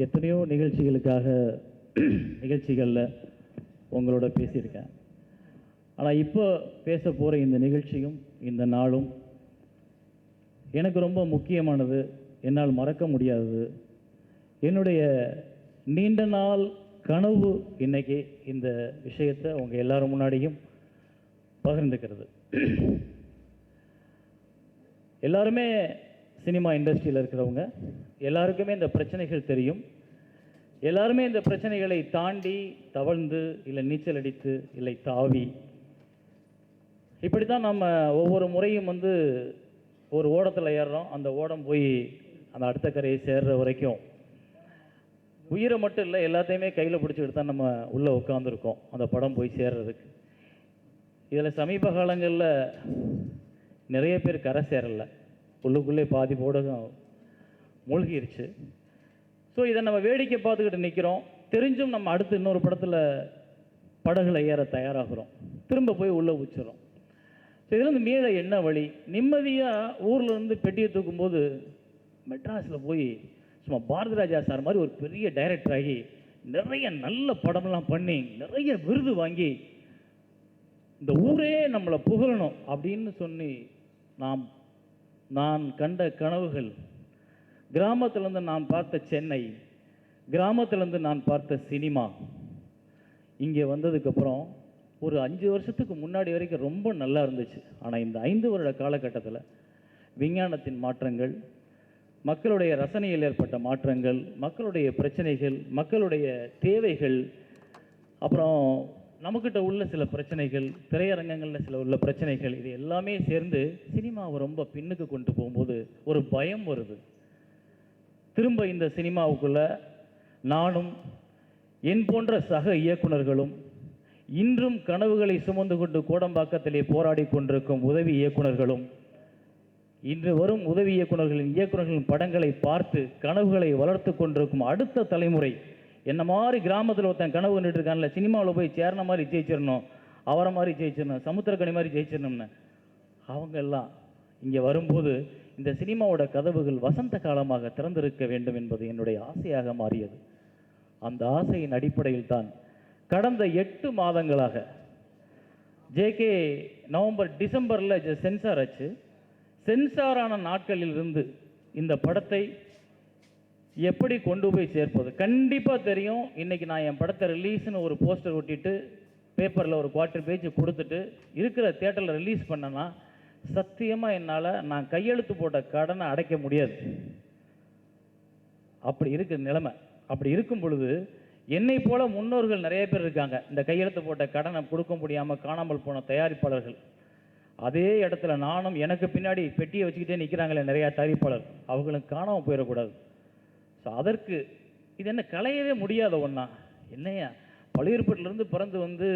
எத்தனையோ நிகழ்ச்சிகளில் உங்களோட பேசியிருக்கேன். ஆனால் இப்போ பேச போகிற இந்த நிகழ்ச்சியும் இந்த நாளும் எனக்கு ரொம்ப முக்கியமானது, என்னால் மறக்க முடியாதது. என்னுடைய நீண்ட நாள் கனவு இன்னைக்கு இந்த விஷயத்தை உங்கள் எல்லாரும் முன்னாடியும் பகிர்ந்துக்கிறது. எல்லாருமே சினிமா இண்டஸ்ட்ரியில் இருக்கிறவங்க, எல்லாருக்குமே இந்த பிரச்சனைகள் தெரியும். எல்லாருமே இந்த பிரச்சனைகளை தாண்டி தவழ்ந்து, இல்லை நீச்சல் அடித்து, இல்லை தாவி, இப்படி தான் நம்ம ஒவ்வொரு முறையும் ஒரு ஓடத்தில் ஏறுறோம். அந்த ஓடம் போய் அந்த அடுத்த கரையை சேர்ற வரைக்கும் உயிரை மட்டும் இல்லை, எல்லாத்தையுமே கையில் பிடிச்சிக்கிட்டு தான் நம்ம உள்ளே உட்காந்துருக்கோம் அந்த படம் போய் சேர்றதுக்கு. இதில் சமீப காலங்களில் நிறைய பேர் கரை சேரலை, உள்ளுக்குள்ளே பாதி ஊடகம் மூழ்கிருச்சு. ஸோ இதை நம்ம வேடிக்கை பார்த்துக்கிட்டு நிற்கிறோம். தெரிஞ்சும் நம்ம அடுத்து இன்னொரு படத்தில் படகுல ஏற தயாராகிறோம், திரும்ப போய் உள்ளே உச்சிடும். ஸோ இதில் மீள என்ன வழி? நிம்மதியாக ஊர்லேருந்து பெட்டியை தூக்கும்போது மெட்ராஸில் போய் சும்மா பாரதி ராஜா சார் மாதிரி ஒரு பெரிய டைரக்டர் ஆகி நிறைய நல்ல படம்லாம் பண்ணி நிறைய விருது வாங்கி இந்த ஊரே நம்மளை புகழணும் அப்படின்னு சொல்லி நான் கண்ட கனவுகள், கிராமத்திலேருந்து நான் பார்த்த சென்னை, கிராமத்திலேருந்து நான் பார்த்த சினிமா, இங்கே வந்ததுக்கப்புறம் ஒரு 5 வருஷத்துக்கு முன்னாடி வரைக்கும் ரொம்ப நல்லா இருந்துச்சு. ஆனால் இந்த 5 வருட காலகட்டத்தில் விஞ்ஞானத்தின் மாற்றங்கள், மக்களுடைய ரசனையில் ஏற்பட்ட மாற்றங்கள், மக்களுடைய பிரச்சனைகள், மக்களுடைய தேவைகள், அப்புறம் நம்மக்கிட்ட உள்ள சில பிரச்சனைகள், திரையரங்கங்களில் சில உள்ள பிரச்சனைகள், இது எல்லாமே சேர்ந்து சினிமாவை ரொம்ப பின்னுக்கு கொண்டு போகும்போது ஒரு பயம் வருது. திரும்ப இந்த சினிமாவுக்குள்ளே நானும் என் போன்ற சக இயக்குனர்களும், இன்றும் கனவுகளை சுமந்து கொண்டு கோடம்பாக்கத்திலே போராடி கொண்டிருக்கும் உதவி இயக்குனர்களும், இன்று வரும் உதவி இயக்குனர்களின் படங்களை பார்த்து கனவுகளை வளர்த்து கொண்டிருக்கும் அடுத்த தலைமுறை, என்ன மாதிரி கிராமத்தில் ஒருத்தன் கனவு கண்டுட்டு இருக்கான்ல, சினிமாவில் போய் சேர்ன மாதிரி ஜெயிச்சிடணும், அவரை மாதிரி ஜெயிச்சிடணும், சமுத்திரக்கனி மாதிரி ஜெயிச்சிடணும்னு, அவங்க எல்லாம் இங்கே வரும்போது இந்த சினிமாவோட கதவுகள் வசந்த காலமாக திறந்திருக்க வேண்டும் என்பது என்னுடைய ஆசையாக மாறியது. அந்த ஆசையின் அடிப்படையில் தான் கடந்த 8 மாதங்களாக ஜேகே நவம்பர் டிசம்பரில் சென்சார் ஆச்சு. சென்சாரான நாட்களில் இருந்து இந்த படத்தை எப்படி கொண்டு போய் சேர்ப்பது? கண்டிப்பாக தெரியும், இன்றைக்கி நான் என் படத்தை ரிலீஸ்னு ஒரு போஸ்டர் ஒட்டிட்டு பேப்பரில் ஒரு 1/4 பேஜ் கொடுத்துட்டு இருக்கிற தியேட்டரில் ரிலீஸ் பண்ணேன்னா சத்தியமாக என்னால் நான் கையெழுத்து போட்ட கடனை அடைக்க முடியாது. அப்படி இருக்கிற நிலைமை. அப்படி இருக்கும் பொழுது என்னை போல முன்னோர்கள் நிறைய பேர் இருக்காங்க, இந்த கையெழுத்து போட்ட கடனை கொடுக்க முடியாமல் காணாமல் போன தயாரிப்பாளர்கள். அதே இடத்துல நானும் எனக்கு பின்னாடி பெட்டியை வச்சுக்கிட்டே நிற்கிறாங்களே நிறையா தயாரிப்பாளர், அவங்களுக்கு காணாமல் போயிடக்கூடாது. ஸோ அதற்கு இது என்ன களையவே முடியாத ஒன்றா? என்னையா பழையூர்பேட்டிலேருந்து பிறந்து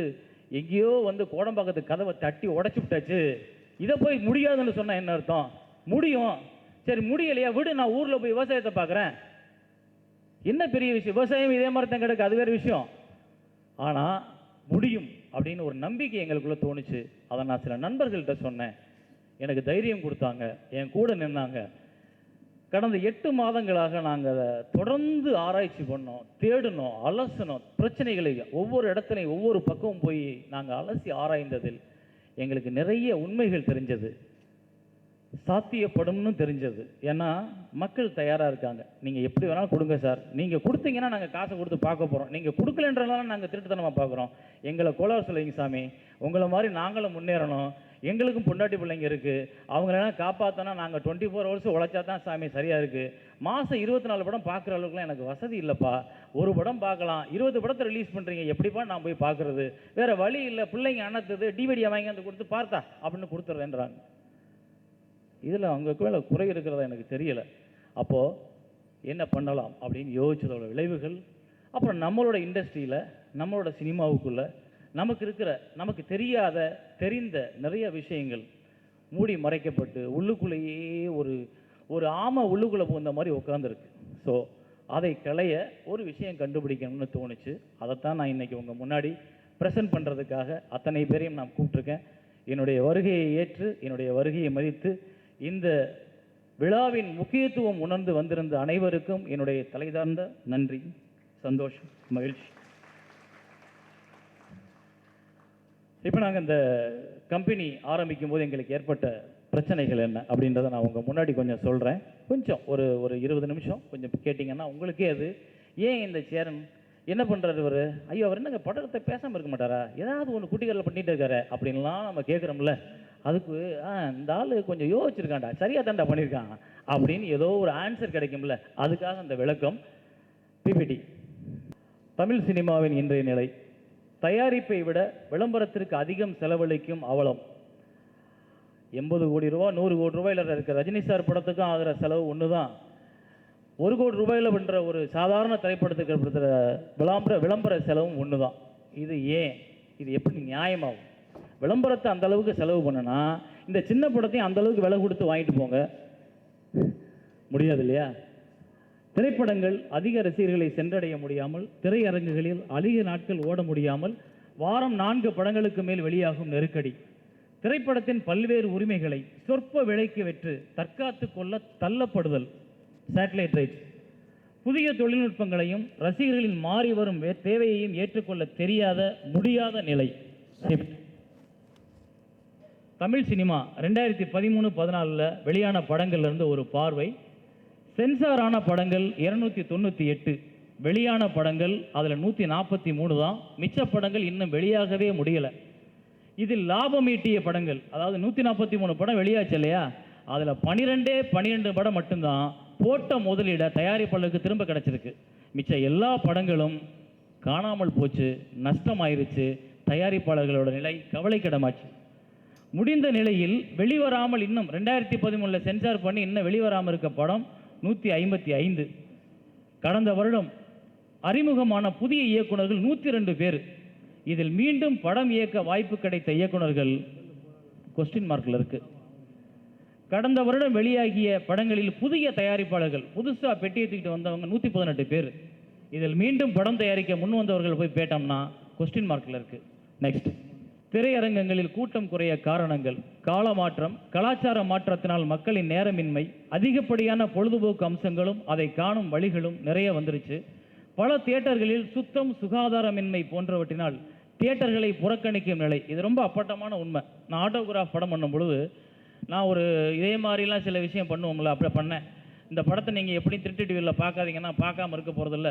எங்கேயோ கோடம்பாக்கத்து கதவை தட்டி உடச்சி விட்டாச்சு, இதை போய் முடியாதுன்னு சொன்னால் என்ன அர்த்தம்? முடியும். சரி முடியலையா விடு, நான் ஊரில் போய் விவசாயத்தை பார்க்குறேன், என்ன பெரிய விஷயம்? விவசாயம் இதே மாதிரி தான் கிடக்கு, அது வேறு விஷயம். ஆனால் முடியும் அப்படின்னு ஒரு நம்பிக்கை எங்களுக்குள்ளே தோணுச்சு. அதை நான் சில நண்பர்கள்ட்ட சொன்னேன், எனக்கு தைரியம் கொடுத்தாங்க, என் கூட நின்னாங்க. கடந்த 8 மாதங்களாக நாங்கள் அதை தொடர்ந்து ஆராய்ச்சி பண்ணோம், தேடினோம், அலசினோம். பிரச்சனைகளை ஒவ்வொரு இடத்துலையும் ஒவ்வொரு பக்கமும் போய் நாங்கள் அலசி ஆராய்ந்ததில் எங்களுக்கு நிறைய உண்மைகள் தெரிஞ்சது, சாத்தியப்படும்னு தெரிஞ்சது. ஏன்னா மக்கள் தயாராக இருக்காங்க. நீங்கள் எப்படி வேணாலும் கொடுங்க சார், நீங்கள் கொடுத்தீங்கன்னா நாங்கள் காசை கொடுத்து பார்க்க போகிறோம், நீங்கள் கொடுக்கலன்றனால நாங்கள் திருட்டுத்தனமாக பார்க்குறோம், எங்களை கோளாறு சொல்லுவீங்க சாமி, உங்களை மாதிரி நாங்களும் முன்னேறணும், எங்களுக்கும் பொண்டாட்டி பிள்ளைங்க இருக்குது, அவங்களெல்லாம் காப்பாற்றினா நாங்கள் 24 hours உழைச்சா தான் சாமி சரியாக இருக்குது. மாதம் 24 படம் பார்க்குற அளவுக்குலாம் எனக்கு வசதி இல்லைப்பா, ஒரு படம் பார்க்கலாம், 20 படத்தை ரிலீஸ் பண்ணுறீங்க, எப்படிப்பா நான் போய் பார்க்குறது? வேறு வழி இல்லை, பிள்ளைங்க அண்ணத்துது டிவிடியை வாங்கி வந்து கொடுத்து பார்த்தா அப்படின்னு கொடுத்துட்றேன்றாங்க. இதில் அவங்களுக்கு மேலே குறை இருக்கிறதா எனக்கு தெரியலை. அப்போது என்ன பண்ணலாம் அப்படின்னு யோசிச்சதோட விளைவுகள், அப்புறம் நம்மளோட இண்டஸ்ட்ரியில், நம்மளோட சினிமாவுக்குள்ளே நமக்கு தெரியாத தெரிந்த நிறைய விஷயங்கள் மூடி மறைக்கப்பட்டு உள்ளுக்குள்ளேயே ஒரு ஆமை உள்ளுக்குள்ளே போந்த மாதிரி உட்காந்துருக்கு. ஸோ அதை களைய ஒரு விஷயம் கண்டுபிடிக்கணும்னு தோணுச்சு. அதைத்தான் நான் இன்றைக்கி உங்கள் முன்னாடி ப்ரெசென்ட் பண்ணுறதுக்காக அத்தனை பேரையும் நான் கூப்பிட்ருக்கேன். என்னுடைய வருகையை ஏற்று, என்னுடைய வருகையை மதித்து இந்த விழாவின் முக்கியத்துவம் உணர்ந்து வந்திருந்த அனைவருக்கும் என்னுடைய தலைதார்ந்த நன்றி, சந்தோஷம், மகிழ்ச்சி. இப்போ நாங்கள் இந்த கம்பெனி ஆரம்பிக்கும் போது எங்களுக்கு ஏற்பட்ட பிரச்சனைகள் என்ன அப்படின்றத நான் உங்கள் முன்னாடி கொஞ்சம் சொல்கிறேன். கொஞ்சம் ஒரு 20 நிமிஷம் கொஞ்சம் கேட்டிங்கன்னா உங்களுக்கே அது ஏன் இந்த சேரன் என்ன பண்ணுறாரு இவர், ஐயோ அவர் என்னங்க படத்தை பேசாமல் இருக்க மாட்டாரா, ஏதாவது ஒன்று குட்டிகளில் பண்ணிட்டு இருக்காரு அப்படின்லாம் நம்ம கேட்குறோம்ல. அதுக்கு இந்த ஆள் கொஞ்சம் யோசிச்சிருக்காண்டா, சரியாக தாண்டா பண்ணியிருக்காங்க அப்படின்னு ஏதோ ஒரு ஆன்சர் கிடைக்கும்ல, அதுக்காக அந்த விளக்கம். பிபிடி. தமிழ் சினிமாவின் இன்றைய நிலை. தயாரிப்பை விட விளம்பரத்திற்கு அதிகம் செலவழிக்கும் அவலம். 80 கோடி ரூபா 100 கோடி ரூபாயில் இருக்க ரஜினி சார் படத்துக்கும் ஆகிற செலவு ஒன்று தான். 1 கோடி ரூபாயில் பண்ணுற ஒரு சாதாரண திரைப்படத்துக்கு ஏற்படுத்துகிற விளம்பர செலவும் ஒன்று தான். இது ஏன், இது எப்படி நியாயமாகும்? விளம்பரத்தை அந்த அளவுக்கு செலவு பண்ணனா இந்த சின்ன படத்தையும் அந்த அளவுக்கு விலை கொடுத்து வாங்கிட்டு போங்க, முடியாது இல்லையா? திரைப்படங்கள் அதிக ரசிகர்களை சென்றடைய முடியாமல், திரையரங்குகளில் அதிக நாட்கள் ஓட முடியாமல், வாரம் 4 படங்களுக்கு மேல் வெளியாகும் நெருக்கடி, திரைப்படத்தின் பல்வேறு உரிமைகளை சொற்ப விலைக்கு விற்று தற்காத்து கொள்ள தள்ளப்படுதல், சேட்டலைட் ரைட்ஸ், புதிய தொழில்நுட்பங்களையும் ரசிகர்களின் மாறி வரும் தேவையையும் ஏற்றுக்கொள்ள தெரியாத முடியாத நிலை. தமிழ் சினிமா 2013-14 வெளியான படங்கள்லேருந்து ஒரு பார்வை. சென்சாரான படங்கள் 298, வெளியான படங்கள் அதில் 143 தான். மிச்ச படங்கள் இன்னும் வெளியாகவே முடியலை. இதில் லாபம் ஈட்டிய படங்கள், அதாவது 143 படம் வெளியாச்சு இல்லையா, அதில் 12 படம் மட்டும்தான் போட்ட முதலீட தயாரிப்பாளருக்கு திரும்ப கிடச்சிருக்கு. மிச்ச எல்லா படங்களும் காணாமல் போச்சு, நஷ்டமாயிருச்சு. தயாரிப்பாளர்களோட நிலை கவலைக்கிடமாச்சு. முடிந்த நிலையில் வெளிவராமல் இன்னும் 2013 சென்சார் பண்ணி இன்னும் வெளிவராமல் இருக்க படம் 155. கடந்த வருடம் அறிமுகமான புதிய இயக்குநர்கள் 102 பேர். இதில் மீண்டும் படம் இயக்க வாய்ப்பு கிடைத்த இயக்குநர்கள் கொஸ்டின் மார்க்கில் இருக்கு. கடந்த வருடம் வெளியாகிய படங்களில் புதிய தயாரிப்பாளர்கள் புதுசாக பெட்டி எடுத்துக்கிட்டு வந்தவங்க 118 பேர். இதில் மீண்டும் படம் தயாரிக்க முன் வந்தவர்கள் போய் பேட்டோம்னா கொஸ்டின் மார்க்கில் இருக்கு. நெக்ஸ்ட், திரையரங்கங்களில் கூட்டம் குறைய காரணங்கள். காலமாற்றம், கலாச்சார மாற்றத்தினால் மக்களின் நேரமின்மை, அதிகப்படியான பொழுதுபோக்கு அம்சங்களும் அதை காணும் வழிகளும் நிறைய வந்துருச்சு. பல தியேட்டர்களில் சுத்தம், சுகாதாரமின்மை போன்றவற்றினால் தியேட்டர்களை புறக்கணிக்கும் நிலை. இது ரொம்ப அப்பட்டமான உண்மை. நான் ஆட்டோகிராஃப் படம் பண்ணும் பொழுது நான் ஒரு இதே மாதிரிலாம் சில விஷயம் பண்ணுவோம்ல, அப்படி பண்ணேன். இந்த படத்தை நீங்கள் எப்படி திருட்டு டிவியில் பார்க்காதீங்கன்னா பார்க்காம இருக்க போகிறதில்ல.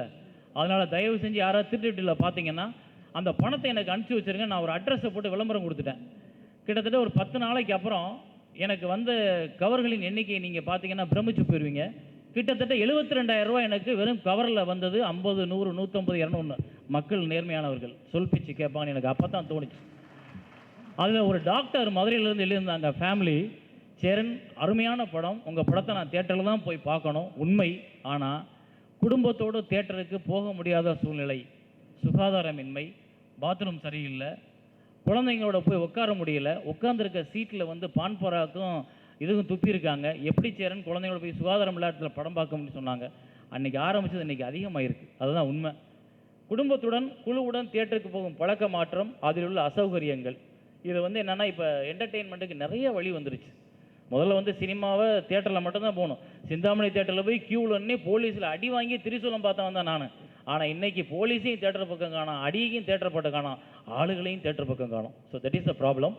அதனால் தயவு செஞ்சு யாராவது திருட்டு டிவியில் பார்த்தீங்கன்னா அந்த பணத்தை எனக்கு அனுப்பிச்சி வச்சுருங்க. நான் ஒரு அட்ரஸை போட்டு விளம்பரம் கொடுத்துட்டேன். கிட்டத்தட்ட ஒரு 10 நாளைக்கு அப்புறம் எனக்கு வந்த கவர்களின் எண்ணிக்கையை நீங்கள் பார்த்தீங்கன்னா பிரமிச்சு போயிடுவீங்க. கிட்டத்தட்ட 72,000 ரூபா எனக்கு வெறும் கவரில் வந்தது. 50, 100, 150, 200. மக்கள் நேர்மையானவர்கள், சொல் பிச்சு கேட்பான்னு எனக்கு அப்போ தான் தோணுச்சு. அதில் ஒரு டாக்டர் மதுரையிலேருந்து எழுதியிருந்தாங்க, ஃபேமிலி சேரன், அருமையான படம், உங்கள் படத்தை நான் தியேட்டரில் தான் போய் பார்க்கணும், உண்மை. ஆனால் குடும்பத்தோடு தியேட்டருக்கு போக முடியாத சூழ்நிலை, சுகாதாரமின்மை, பாத்ரூம் சரியில்லை, குழந்தைங்களோட போய் உட்கார முடியல, உட்காந்துருக்க சீட்டில் வந்து பான் பராக்கும் இதுவும் துப்பியிருக்காங்க. எப்படி சேரன் குழந்தைங்களோட போய் சுகாதாரம் இல்லாத படம் பார்க்க முடியும்னு சொன்னாங்க. அன்றைக்கி ஆரம்பித்தது இன்றைக்கி அதிகமாகிருக்கு. அதுதான் உண்மை. குடும்பத்துடன் குழுவுடன் தியேட்டருக்கு போகும் பழக்க மாற்றம், அதில் உள்ள அசௌகரியங்கள், இது வந்து என்னென்னா இப்போ என்டர்டெயின்மெண்ட்டுக்கு நிறைய வழி வந்துருச்சு. முதல்ல வந்து சினிமாவை தியேட்டரில் மட்டும்தான் போகணும். சிந்தாமணி தியேட்டரில் போய் க்யூவில் நின்று போலீஸில் அடி வாங்கி திரிசூலம் பார்த்தவன் தான் நான். ஆனால் இன்றைக்கி போலீஸையும் தேட்டர் பக்கம் காணும், அடியையும் தேட்டர் பக்கம் காணும், ஆளுகளையும் தேட்டர் பக்கம் காணும். So that is the problem.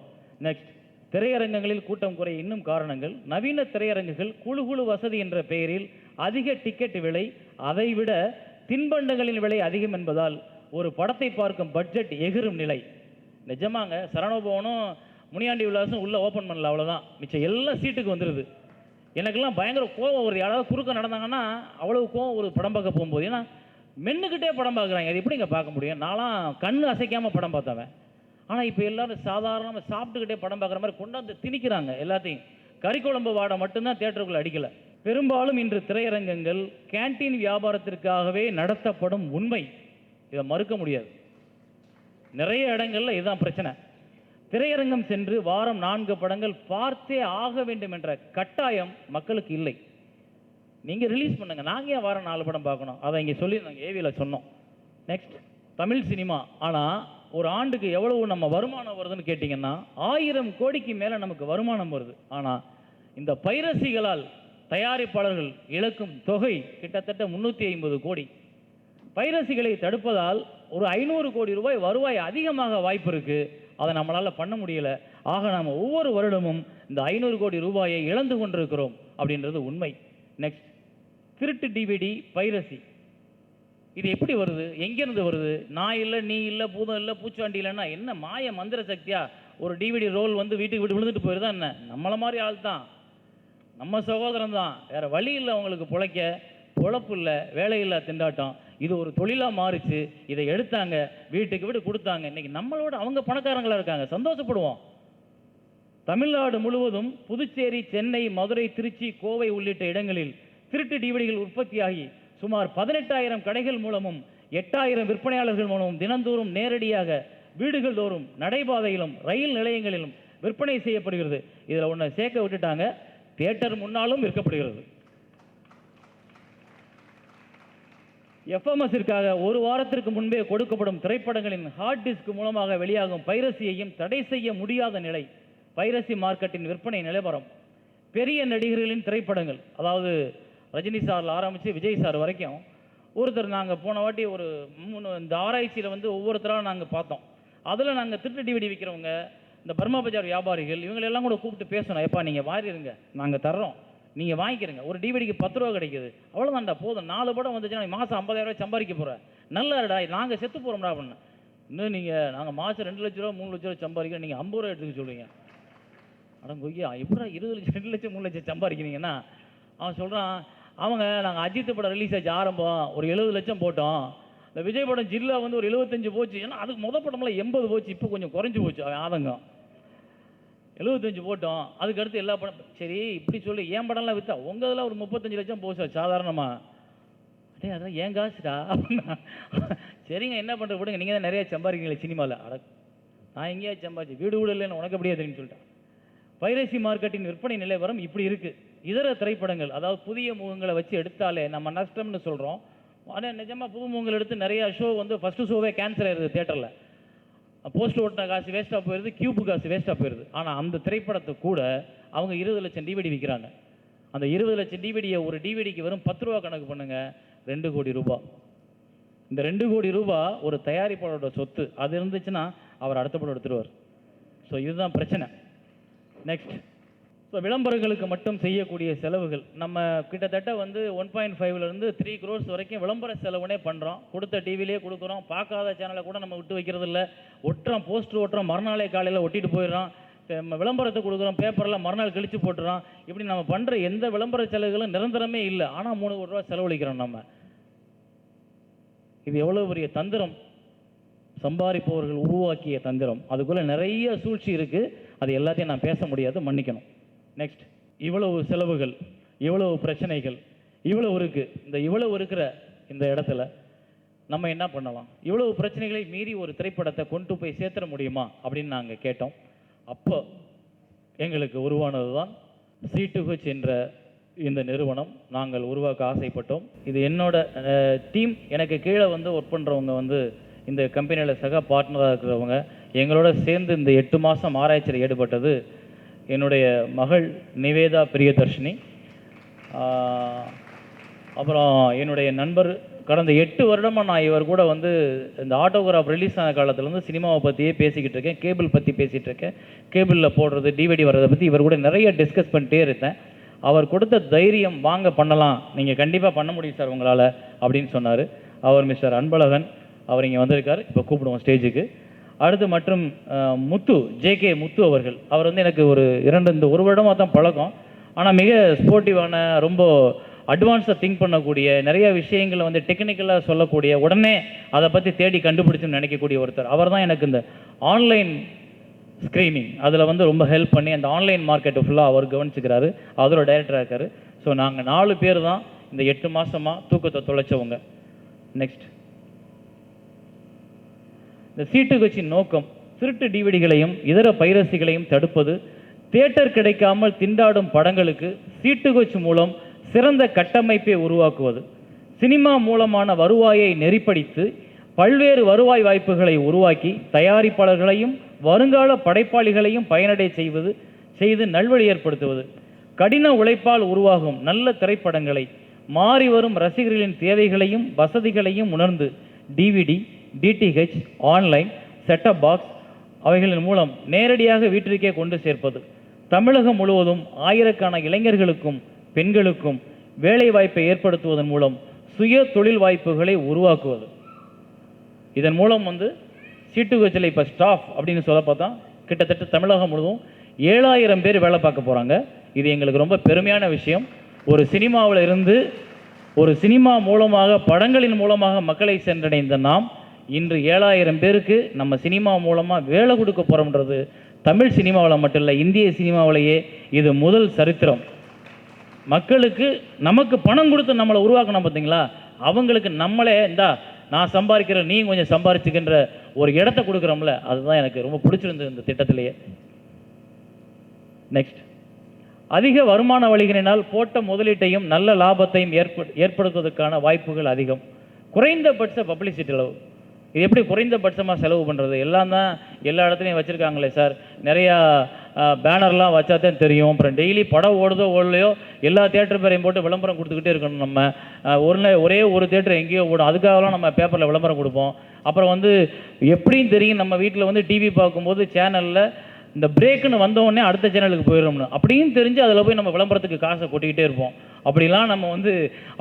Next, திரையரங்கங்களில் கூட்டம் குறைய இன்னும் காரணங்கள். நவீன திரையரங்குகள் குழு வசதி என்ற பெயரில் அதிக டிக்கெட் விலை, அதைவிட தின்பண்டங்களின் விலை அதிகம் என்பதால் ஒரு படத்தை பார்க்கும் பட்ஜெட் எகிரும் நிலை. நிஜமாங்க, சரணோபவனும் முனியாண்டி விலாசம் உள்ளே ஓப்பன் பண்ணல, அவ்வளோதான். மிச்சம் எல்லாம் சீட்டுக்கு வந்துடுது. எனக்கெல்லாம் பயங்கர கோவம் வருது. யாராவது குறுக்க நடந்தாங்கன்னா அவ்வளவு கோவம் ஒரு படம் பார்க்க போகும்போது. ஏன்னா மென்னுக்கிட்டே படம் பார்க்குறாங்க, அது எப்படிங்க பார்க்க முடியும்? நான்லாம் கண்ணு அசைக்காமல் படம் பார்த்தவன். ஆனால் இப்போ எல்லோரும் சாதாரணமாக சாப்பிட்டுக்கிட்டே படம் பார்க்குற மாதிரி கொண்டாந்து திணிக்கிறாங்க எல்லாத்தையும். கறிக்குழம்பு வாடை மட்டும்தான் தியேட்டருக்குள்ளே அடிக்கலை. பெரும்பாலும் இன்று திரையரங்கங்கள் கேன்டீன் வியாபாரத்திற்காகவே நடத்தப்படும் உண்மை. இதை மறுக்க முடியாது. நிறைய இடங்களில் இதுதான் பிரச்சனை. திரையரங்கம் சென்று வாரம் 4 படங்கள் பார்த்தே ஆக வேண்டும் என்ற கட்டாயம் மக்களுக்கு இல்லை. நீங்கள் ரிலீஸ் பண்ணுங்க, நாங்கள் ஏன் வாரம் 4 படம் பார்க்கணும்? அதை இங்கே சொல்லி நாங்கள் ஏவியில் சொன்னோம். நெக்ஸ்ட், தமிழ் சினிமா ஆனால் ஒரு ஆண்டுக்கு எவ்வளவு நம்ம வருமானம் வருதுன்னு கேட்டிங்கன்னா 1000 கோடிக்கு மேலே நமக்கு வருமானம் வருது. ஆனால் இந்த பைரசிகளால் தயாரிப்பாளர்கள் இழக்கும் தொகை கிட்டத்தட்ட 350 கோடி. பைரசிகளை தடுப்பதால் ஒரு 500 கோடி ரூபாய் வருவாய் அதிகமாக வாய்ப்பு இருக்குது. அதை நம்மளால் பண்ண முடியலை. ஆக நாம் ஒவ்வொரு வருடமும் இந்த 500 கோடி ரூபாயை இழந்து கொண்டிருக்கிறோம் அப்படின்றது உண்மை. நெக்ஸ்ட், திருட்டு டிவிடி பைரசி. இது எப்படி வருது, எங்கேருந்து வருது? நான் இல்லை, நீ இல்லை, பூதம் இல்லை, பூச்சாண்டி இல்லைன்னா என்ன மாய மந்திர சக்தியா? ஒரு டிவிடி ரோல் வந்து வீட்டுக்கு விட்டு விழுந்துட்டு போயிருந்தா என்ன? நம்மளை மாதிரி ஆள் தான், நம்ம சகோதரன் தான். வேறு வழி இல்லை, அவங்களுக்கு பிழைக்க பொழப்பு இல்லை, வேலையில்லா திண்டாட்டம். இது ஒரு தொழிலாக மாறிச்சு. இதை எடுத்தாங்க, வீட்டுக்கு வீடு கொடுத்தாங்க. இன்றைக்கி நம்மளோட அவங்க பணக்காரங்களாக இருக்காங்க, சந்தோஷப்படுவோம். தமிழ்நாடு முழுவதும் புதுச்சேரி, சென்னை, மதுரை, திருச்சி, கோவை உள்ளிட்ட இடங்களில் திருட்டு டிவிடிகள் உற்பத்தியாகி சுமார் 18,000 கடைகள் மூலமும் 8,000 விற்பனையாளர்கள் மூலமும் தினந்தோறும் நேரடியாக வீடுகள் தோறும், நடைபாதையிலும், ரயில் நிலையங்களிலும் விற்பனை செய்யப்படுகிறது. இதில் ஒன்று சேர்க்க விட்டுட்டாங்க, தியேட்டர் முன்னாலும் விற்கப்படுகிறது. எஃப்எம்எஸ்ஸிற்காக ஒரு வாரத்திற்கு முன்பே கொடுக்கப்படும் திரைப்படங்களின் ஹார்ட் டிஸ்க் மூலமாக வெளியாகும் பைரசியையும் தடை செய்ய முடியாத நிலை. பைரசி மார்க்கெட்டின் விற்பனை நிலவரம். பெரிய நடிகர்களின் திரைப்படங்கள், அதாவது ரஜினி சாரில் ஆரம்பித்து விஜய் சார் வரைக்கும், ஒருத்தர் நாங்கள் போன வாட்டி ஒரு 3 இந்த ஆராய்ச்சியில் வந்து ஒவ்வொருத்தராக நாங்கள் பார்த்தோம். அதில் நாங்கள் திருட்டு டிவிடி விற்கிறவங்க, இந்த பர்மா பஜார் வியாபாரிகள், இவங்களெல்லாம் கூட கூப்பிட்டு பேசணும். எப்பா நீங்கள் வாரிடுங்க, நாங்கள் தர்றோம், நீங்கள் வாங்கிக்கிறங்க. ஒரு டிவிடிக்கு 10 ரூபா கிடைக்குது, அவ்வளோதான்டா, போதும். 4 படம் வந்துச்சுன்னா நீ மாதம் 50,000 சம்பாதிக்க போகிறேன். நல்லடா, நாங்கள் செத்து போகிறோம்டா அப்படின்னு. இன்னும் நீங்கள் நாங்கள் மாதம் 2 லட்ச ரூபா 3 லட்ச ரூபா சம்பாதிக்கிறோம், நீங்கள் 50 ரூபா எடுத்துக்க சொல்லுவீங்க. அடம் கொய்யா, எப்படா 20 லட்சம் 2 லட்சம் 3 லட்சம் சம்பாதிக்கிறீங்கன்னா? அவன் சொல்கிறான், அவங்க நாங்கள் அஜித் படம் ரிலீஸ் ஆச்சு ஆரம்பம் ஒரு 70 லட்சம் போட்டோம். இந்த விஜய் படம் ஜில்லா வந்து ஒரு 75 போச்சு. ஏன்னா அதுக்கு மொதல் படம்லாம் 80 போச்சு, இப்போ கொஞ்சம் குறைஞ்சி போச்சு. அவன் ஆதங்கம். 75 போட்டோம், அதுக்கு அடுத்து எல்லா படம். சரி, இப்படி சொல்லி என் படம்லாம் விற்றா உங்கள் இதில் ஒரு 35 லட்சம் போச்சா சாதாரணமாக? அடே அதெல்லாம் ஏன் காசுடா அப்படின்னா, சரிங்க என்ன பண்ணுறது விடுங்க, நீங்கள் தான் நிறையா சம்பாதிக்கிறீங்களே சினிமாவில். நான் எங்கேயாச்சும் சம்பாதிச்சு வீடு வீடு இல்லைன்னு உனக்கு அப்படியே தெரியுன்னு சொல்லிட்டேன். பைரசி மார்க்கெட்டின் விற்பனை நிலவரம் இப்படி இருக்குது. இதர திரைப்படங்கள், அதாவது புதிய முகங்களை வச்சு எடுத்தாலே நம்ம நஷ்டம்னு சொல்கிறோம். ஆனால் நிஜமாக புது முகங்கள் எடுத்து நிறையா ஷோ வந்து ஃபஸ்ட்டு ஷோவே கேன்சல் ஆயிடுது தியேட்டரில். போஸ்ட் ஓட்டின காசு வேஸ்ட்டாக போயிடுது, கியூபு காசு வேஸ்ட்டாக போயிடுது. ஆனால் அந்த திரைப்படத்தை கூட அவங்க 20 லட்சம் டிவிடி விற்கிறாங்க. அந்த 20 லட்சம் டிவிடியை ஒரு டிவிடிக்கு வெறும் 10 ரூபா கணக்கு பண்ணுங்கள், 2 கோடி ரூபாய். இந்த 2 கோடி ரூபாய் ஒரு தயாரிப்பாளரோட சொத்து. அது இருந்துச்சுன்னா அவர் அடுத்த படம் எடுத்துருவார். ஸோ இதுதான் பிரச்சனை. நெக்ஸ்ட், ஸோ விளம்பரங்களுக்கு மட்டும் செய்யக்கூடிய செலவுகள் நம்ம கிட்டத்தட்ட வந்து 1.5லேருந்து 3 crores வரைக்கும் விளம்பர செலவுனே பண்ணுறோம். கொடுத்த டிவிலேயே கொடுக்குறோம், பார்க்காத சேனலை கூட நம்ம விட்டு வைக்கிறது இல்லை. ஒட்டுறோம், போஸ்டர் ஒட்டுறோம், மறுநாளே காலையில் ஒட்டிட்டு போயிடுறோம். விளம்பரத்தை கொடுக்குறோம், பேப்பரில் மறுநாள் கழித்து போட்டுறோம். இப்படி நம்ம பண்ணுற எந்த விளம்பர செலவுகளும் நிரந்தரமே இல்லை. ஆனால் 3 கோடி ரூபா செலவழிக்கிறோம் நம்ம. இது எவ்வளோ பெரிய தந்திரம், சம்பாதிப்பவர்கள் உருவாக்கிய தந்திரம். அதுக்குள்ளே நிறைய சூழ்ச்சி இருக்குது. அது எல்லாத்தையும் நான் பேச முடியாது, மன்னிக்கணும். நெக்ஸ்ட், இவ்வளவு செலவுகள், இவ்வளவு பிரச்சனைகள், இவ்வளவு இருக்குது. இந்த இவ்வளவு இருக்கிற இந்த இடத்துல நம்ம என்ன பண்ணலாம்? இவ்வளவு பிரச்சனைகளை மீறி ஒரு திரைப்படத்தை கொண்டு போய் சேர்த்துட முடியுமா அப்படின்னு நாங்கள் கேட்டோம். அப்போ எங்களுக்கு உருவானது தான் C2H என்ற இந்த நிறுவனம். நாங்கள் உருவாக்க ஆசைப்பட்டோம். இது என்னோட டீம், எனக்கு கீழே வந்து ஒர்க் பண்ணுறவங்க வந்து இந்த கம்பெனியில் சக பார்ட்னராக இருக்கிறவங்க. எங்களோட சேர்ந்து இந்த 8 மாதம் ஆராய்ச்சியில் ஈடுபட்டது என்னுடைய மகள் நிவேதா பிரியதர்ஷினி, அப்புறம் என்னுடைய நண்பர். கடந்த 8 வருடமாக நான் இவர் கூட வந்து இந்த ஆட்டோகிராஃப் ரிலீஸ் ஆன காலத்துலேருந்து சினிமாவை பற்றியே பேசிக்கிட்டு இருக்கேன், கேபிள் பற்றி பேசிகிட்டு இருக்கேன். கேபிளில் போடுறது, டிவிடி வர்றதை பற்றி இவர் கூட நிறைய டிஸ்கஸ் பண்ணிட்டே இருந்தேன். அவர் கொடுத்த தைரியம், வாங்க பண்ணலாம், நீங்கள் கண்டிப்பாக பண்ண முடியும் சார் உங்களால் அப்படின்னு சொன்னார். அவர் மிஸ்டர் அன்பழகன், அவர் இங்கே வந்திருக்கார், இப்போ கூப்பிடுவோம் ஸ்டேஜுக்கு. அடுத்து மற்றும் முத்து, JK முத்து அவர்கள். அவர் வந்து எனக்கு ஒரு 1 வருடமாக தான் பழக்கம். ஆனால் மிக ஸ்போர்ட்டிவான, ரொம்ப அட்வான்ஸாக திங்க் பண்ணக்கூடிய, நிறைய விஷயங்களை வந்து டெக்னிக்கலாக சொல்லக்கூடிய, உடனே அதை பற்றி தேடி கண்டுபிடிச்சுன்னு நினைக்கக்கூடிய ஒருத்தர். அவர் தான் எனக்கு இந்த ஆன்லைன் ஸ்க்ரீனிங் அதில் வந்து ரொம்ப ஹெல்ப் பண்ணி அந்த ஆன்லைன் மார்க்கெட்டை ஃபுல்லாக அவர் கவனிச்சுக்கிறாரு. அதோட டைரக்டராக இருக்கார். ஸோ நாங்கள் 4 பேர் தான் இந்த 8 மாதமாக தூக்கத்தை தொலைச்சவங்க. நெக்ஸ்ட், இந்த C2H நோக்கம் திருட்டு டிவிடிகளையும் இதர பைரசிகளையும் தடுப்பது. தியேட்டர் கிடைக்காமல் திண்டாடும் படங்களுக்கு C2H மூலம் சிறந்த கட்டமைப்பை உருவாக்குவது. சினிமா மூலமான வருவாயை நெறிப்படுத்தி பல்வேறு வருவாய் வாய்ப்புகளை உருவாக்கி தயாரிப்பாளர்களையும் வருங்கால படைப்பாளிகளையும் பயனடை செய்து நல்வழி ஏற்படுத்துவது. கடின உழைப்பால் உருவாகும் நல்ல திரைப்படங்களை மாறி வரும் ரசிகர்களின் தேவைகளையும் வசதிகளையும் உணர்ந்து DVD, DTH, online, setup box அவைகளின் மூலம் நேரடியாக வீட்டிற்கே கொண்டு சேர்ப்பது. தமிழகம் முழுவதும் ஆயிரக்கணக்கான இளைஞர்களுக்கும் பெண்களுக்கும் வேலை வாய்ப்பை ஏற்படுத்துவதன் மூலம் சுய தொழில் வாய்ப்புகளை உருவாக்குவது. இதன் மூலம் சீட்டுவச்சில் இப்போ ஸ்டாஃப் அப்படின்னு சொல்ல பார்த்தா கிட்டத்தட்ட தமிழகம் முழுவதும் 7000 பேர் வேலை பார்க்க போகிறாங்க. இது எங்களுக்கு ரொம்ப பெருமையான விஷயம். ஒரு சினிமாவில் இருந்து ஒரு சினிமா மூலமாக படங்களின் மூலமாக மக்களை சென்றடைந்த நாம் இன்று 7000 பேருக்கு நம்ம சினிமா மூலமாக வேலை கொடுக்க போகிறோம்ன்றது தமிழ் சினிமாவில் மட்டும் இல்லை, இந்திய சினிமாவிலேயே இது முதல் சரித்திரம். மக்களுக்கு நமக்கு பணம் கொடுத்து நம்மளை உருவாக்கணும் பார்த்தீங்களா, அவங்களுக்கு நம்மளே நான் சம்பாதிக்கிறேன் நீ கொஞ்சம் சம்பாதிச்சுக்கின்ற ஒரு இடத்த கொடுக்குறோம்ல, அதுதான் எனக்கு ரொம்ப பிடிச்சிருந்தது இந்த திட்டத்திலேயே. நெக்ஸ்ட், அதிக வருமான வழிகளினால் போட்ட முதலீட்டையும் நல்ல லாபத்தையும் ஏற்படுத்துவதற்கான வாய்ப்புகள் அதிகம். குறைந்தபட்ச பப்ளிசிட்டி அளவு. இது எப்படி குறைந்தபட்சமாக செலவு பண்ணுறது? எல்லாம் தான் எல்லா இடத்துலையும் வச்சுருக்காங்களே சார், நிறையா பேனர்லாம் வச்சா தான் தெரியும். அப்புறம் டெய்லி படம் ஓடுதோ ஓடலையோ எல்லா தேட்டர் பேரையும் போட்டு விளம்பரம் கொடுத்துக்கிட்டே இருக்கணும். நம்ம ஒரே ஒரு தேட்டர் எங்கேயோ ஓடும், அதுக்காகலாம் நம்ம பேப்பரில் விளம்பரம் கொடுப்போம். அப்புறம் எப்படியும் தெரியும் நம்ம வீட்டில் டிவி பார்க்கும்போது சேனலில் இந்த பிரேக்குன்னு வந்தோடனே அடுத்த சேனலுக்கு போயிடும்னு அப்படியும் தெரிஞ்சு அதில் போய் நம்ம விளம்பரத்துக்கு காசை கொட்டிக்கிட்டே இருப்போம். அப்படிலாம் நம்ம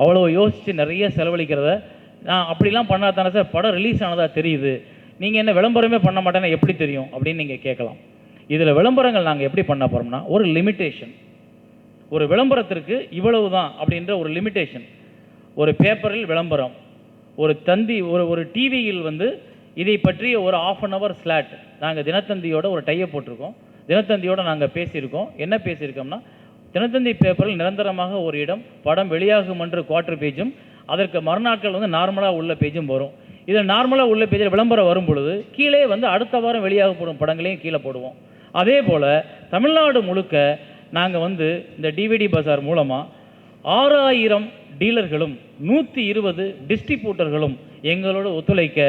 அவ்வளோ யோசித்து நிறைய செலவழிக்கிறத அப்படிலாம் பண்ணால் தானே சார் படம் ரிலீஸ் ஆனதாக தெரியுது, நீங்கள் என்ன விளம்பரமே பண்ண மாட்டேன்னா எப்படி தெரியும் அப்படின்னு நீங்கள் கேட்கலாம். இதில் விளம்பரங்கள் நாங்கள் எப்படி பண்ண போகிறோம்னா, ஒரு லிமிட்டேஷன். ஒரு விளம்பரத்திற்கு இவ்வளவு தான் அப்படின்ற ஒரு லிமிட்டேஷன். ஒரு பேப்பரில் விளம்பரம், ஒரு ஒரு டிவியில் இதை பற்றி ஒரு 1/2 hour ஸ்லாட் நாங்கள் தினத்தந்தியோட ஒரு டையை போட்டிருக்கோம். தினத்தந்தியோடு நாங்கள் பேசியிருக்கோம். என்ன பேசியிருக்கோம்னா, தினத்தந்தி பேப்பரில் நிரந்தரமாக ஒரு இடம் படம் வெளியாகும் என்று குவார்டர் பேஜும் அதற்கு மறுநாட்கள் நார்மலாக உள்ள பேஜும் வரும். இதில் நார்மலாக உள்ள பேஜில் விளம்பரம் வரும் பொழுது கீழே அடுத்த வாரம் வெளியாக போடும் படங்களையும் கீழே போடுவோம். அதே போல் தமிழ்நாடு முழுக்க நாங்கள் இந்த டிவிடி பஜார் மூலமாக 6000 டீலர்களும் 120 டிஸ்ட்ரிபியூட்டர்களும் எங்களோடு ஒத்துழைக்க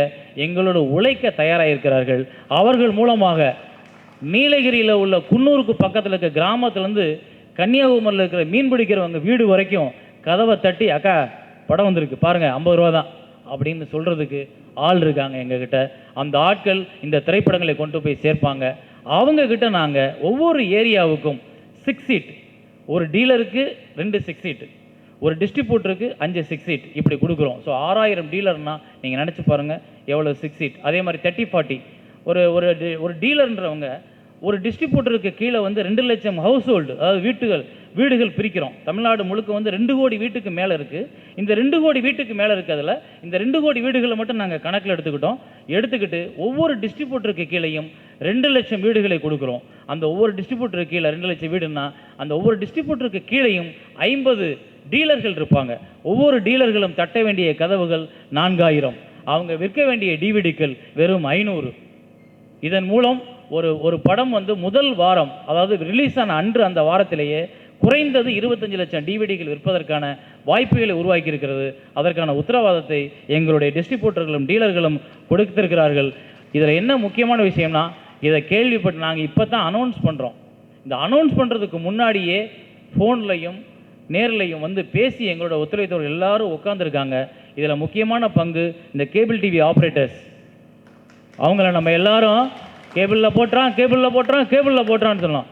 எங்களோட உழைக்க தயாராக இருக்கிறார்கள். அவர்கள் மூலமாக நீலகிரியில் உள்ள குன்னூருக்கு பக்கத்தில் இருக்க கிராமத்துலேருந்து கன்னியாகுமரியில் இருக்கிற மீன் பிடிக்கிறவங்க வீடு வரைக்கும் கதவை தட்டி, அக்கா படம் வந்திருக்கு பாருங்கள் 50 ரூபா தான் அப்படின்னு சொல்கிறதுக்கு ஆள் இருக்காங்க எங்ககிட்ட. அந்த ஆட்கள் இந்த திரைப்படங்களை கொண்டு போய் சேர்ப்பாங்க. அவங்கக்கிட்ட நாங்கள் ஒவ்வொரு ஏரியாவுக்கும் 6 சீட், ஒரு டீலருக்கு 2 6 சீட்டு, ஒரு டிஸ்ட்ரிபியூட்டருக்கு 5 6 சீட் இப்படி கொடுக்குறோம். ஸோ 6000 டீலர்னால் நீங்கள் நினச்சி பாருங்கள் எவ்வளோ 6 சீட். அதே மாதிரி 30-40 ஒரு டீலர்ன்றவங்க ஒரு டிஸ்ட்ரிபியூட்டருக்கு கீழே 2 லட்சம் ஹவுஸ் ஹோல்டு, அதாவது வீடுகள் பிரிக்கிறோம். தமிழ்நாடு முழுக்க 2 கோடி வீட்டுக்கு மேலே இருக்குது. இந்த 2 கோடி வீட்டுக்கு மேலே இருக்கிறதுல இந்த 2 கோடி வீடுகளை மட்டும் நாங்கள் கணக்கில் எடுத்துக்கிட்டு ஒவ்வொரு டிஸ்ட்ரிபியூட்டருக்கு கீழேயும் 2 லட்சம் வீடுகளை கொடுக்குறோம். அந்த ஒவ்வொரு டிஸ்ட்ரிபியூட்டருக்கு கீழே 2 லட்சம் வீடுன்னா அந்த ஒவ்வொரு டிஸ்ட்ரிபியூட்டருக்கு கீழேயும் 50 டீலர்கள் இருப்பாங்க. ஒவ்வொரு டீலர்களும் தட்ட வேண்டிய கதவுகள் 4000, அவங்க விற்க வேண்டிய டிவிடிக்கள் வெறும் 500. இதன் மூலம் ஒரு படம் முதல் வாரம், அதாவது ரிலீஸ் ஆன அன்று அந்த வாரத்திலேயே குறைந்தது 25 லட்சம் டிவிடிகள் விற்பதற்கான வாய்ப்புகளை உருவாக்கி இருக்கிறது. அதற்கான உத்தரவாதத்தை எங்களுடைய டிஸ்ட்ரிபியூட்டர்களும் டீலர்களும் கொடுத்திருக்கிறார்கள். இதில் என்ன முக்கியமான விஷயம்னா, இதை கேள்விப்பட்டு நாங்கள் இப்போ தான் அனௌன்ஸ் பண்ணுறோம். இந்த அனௌன்ஸ் பண்ணுறதுக்கு முன்னாடியே ஃபோன்லையும் நேர்லையும் பேசி எங்களோட ஒத்துழைத்தவர்கள் எல்லாரும் உட்காந்துருக்காங்க. இதில் முக்கியமான பங்கு இந்த கேபிள் டிவி ஆப்ரேட்டர்ஸ். அவங்கள நம்ம எல்லாரும் கேபிளில் போட்டுறான்னு சொல்லலாம்.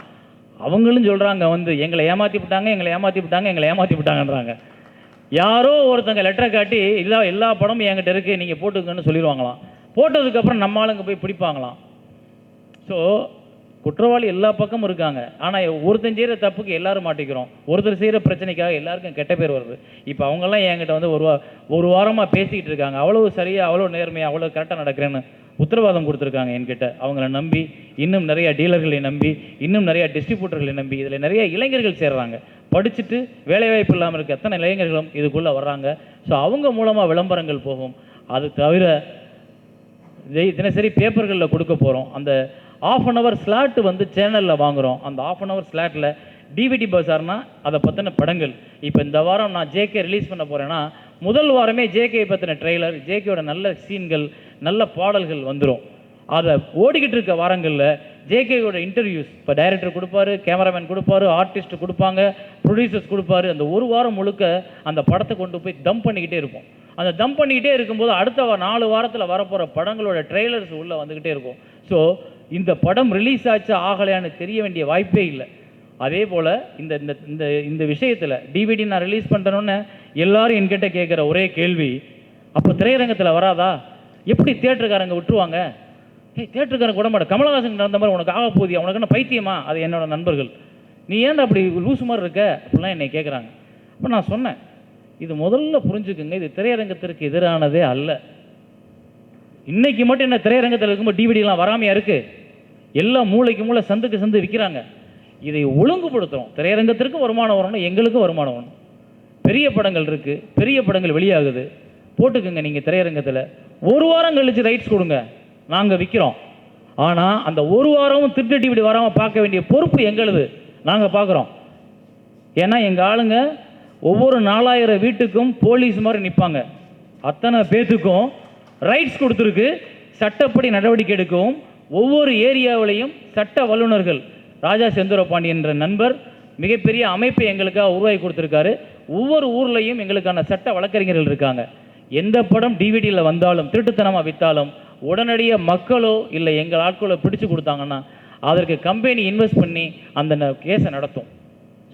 அவங்களும் சொல்கிறாங்க எங்களை ஏமாற்றி விட்டாங்கன்றாங்க. யாரோ ஒருத்தங்க லெட்டரை காட்டி எல்லா படமும் என்கிட்ட இருக்குது நீங்கள் போட்டுக்கன்னு சொல்லிடுவாங்களாம். போட்டதுக்கப்புறம் நம்ம ஆளுங்க போய் பிடிப்பாங்களாம். ஸோ குற்றவாளி எல்லா பக்கமும் இருக்காங்க. ஆனால் ஒருத்தன் செய்கிற தப்புக்கு எல்லாரும் மாட்டிக்கிறோம். ஒருத்தர் செய்கிற பிரச்சனைக்காக எல்லாருக்கும் கெட்ட பேர் வருது. இப்போ அவங்கெல்லாம் என்கிட்ட ஒரு வாரமாக பேசிக்கிட்டு இருக்காங்க. அவ்வளோ சரியாக, அவ்வளோ நேர்மையாக, அவ்வளோ கரெக்டாக நடக்கிறேன்னு உத்தரவாதம் கொடுத்துருக்காங்க என்கிட்ட. அவங்கள நம்பி இன்னும் நிறையா டீலர்களை நம்பி இன்னும் நிறையா டிஸ்ட்ரிபியூட்டர்களை நம்பி இதில் நிறைய இளைஞர்கள் சேர்றாங்க. படிச்சுட்டு வேலைவாய்ப்பு இல்லாமல் இருக்க எத்தனை இளைஞர்களும் இதுக்குள்ளே வர்றாங்க. ஸோ அவங்க மூலமாக விளம்பரங்கள் போகும். அது தவிர தினசரி பேப்பர்களில் கொடுக்க போகிறோம். அந்த 1/2 hour ஸ்லாட்டு சேனலில் வாங்குகிறோம். அந்த 1/2 hour ஸ்லாட்டில் டிவிடி பஜார்னா அதை பற்றின படங்கள். இப்போ இந்த வாரம் நான் ஜேகே ரிலீஸ் பண்ண போகிறேன்னா முதல் வாரமே ஜேகே பற்றின ட்ரெய்லர், ஜேகேயோட நல்ல சீன்கள், நல்ல பாடல்கள் வந்துடும். அதை ஓடிக்கிட்டு இருக்க வாரங்களில் ஜேகேயோட இன்டர்வியூஸ் இப்போ டைரக்டர் கொடுப்பாரு, கேமராமேன் கொடுப்பாரு, ஆர்டிஸ்ட் கொடுப்பாங்க, ப்ரொடியூசர்ஸ் கொடுப்பாரு. அந்த ஒரு வாரம் முழுக்க அந்த படத்தை கொண்டு போய் தம் பண்ணிக்கிட்டே இருப்போம். அந்த தம் பண்ணிக்கிட்டே இருக்கும்போது அடுத்த 4 வாரத்தில் வரப்போகிற படங்களோட ட்ரெய்லர்ஸ் உள்ளே வந்துக்கிட்டே இருக்கும். ஸோ இந்த படம் ரிலீஸ் ஆச்சு ஆகலையான்னு தெரிய வேண்டிய வாய்ப்பே இல்லை. அதே போல் இந்த இந்த இந்த இந்த விஷயத்தில் டிவிடி நான் ரிலீஸ் பண்ணுறேன்னு எல்லாரும் என்கிட்ட கேட்குற ஒரே கேள்வி, அப்போ திரையரங்கத்தில் வராதா? எப்படி தியேட்டருக்காரங்க விட்டுருவாங்க? தியேட்டருக்காரங்க விட மாட்டேன், கமலஹாசன் நடந்த மாதிரி உனக்கு ஆக போதியா, உனக்கு என்ன பைத்தியமா? அது என்னோட நண்பர்கள். நீ ஏன்டா அப்படி லூசு மாதிரி இருக்க அப்படிலாம் என்னை கேட்குறாங்க. அப்போ நான் சொன்னேன், இது முதல்ல புரிஞ்சுக்குங்க, இது திரையரங்கத்திற்கு எதிரானதே அல்ல. இன்னைக்கு மட்டும் என்ன திரையரங்கத்தில் இருக்கும்போது டிவிடிலாம் வராமையா இருக்குது? எல்லாம் மூளைக்கு மூளை சந்துக்கு சந்து விற்கிறாங்க. இதை ஒழுங்குபடுத்துகிறோம். திரையரங்கத்திற்கு வருமானம் வரணும், எங்களுக்கும் வருமானம் வரணும். பெரிய படங்கள் இருக்குது, பெரிய படங்கள் வெளியாகுது, போட்டுக்குங்க நீங்கள் திரையரங்கத்தில். ஒரு வாரம் கழித்து ரைட்ஸ் கொடுங்க, நாங்கள் விற்கிறோம். ஆனால் அந்த ஒரு வாரமும் திருட்டு டிவிடி வராமல் பார்க்க வேண்டிய பொறுப்பு எங்களுது, நாங்கள் பார்க்குறோம். ஏன்னா எங்கள் ஆளுங்க ஒவ்வொரு 4000 வீட்டுக்கும் போலீஸ் மாதிரி நிற்பாங்க. அத்தனை பேத்துக்கும் ரைட்ஸ் கொடுத்துருக்கு, சட்டப்படி நடவடிக்கை எடுக்கவும் ஒவ்வொரு ஏரியாவிலையும் சட்ட வல்லுநர்கள், ராஜா செந்தூரபாண்டி என்ற நண்பர் மிகப்பெரிய அமைப்பை எங்களுக்காக உருவாக்கி கொடுத்துருக்காரு. ஒவ்வொரு ஊர்லேயும் எங்களுக்கான சட்ட வழக்கறிஞர்கள் இருக்காங்க. எந்த படம் டிவிடியில் வந்தாலும் திருட்டுத்தனமாக விற்றாலும் உடனடியாக மக்களோ இல்லை எங்கள் ஆட்களோ பிடிச்சு கொடுத்தாங்கன்னா அதற்கு கம்பெனி இன்வெஸ்ட் பண்ணி அந்த கேஸை நடத்தும்.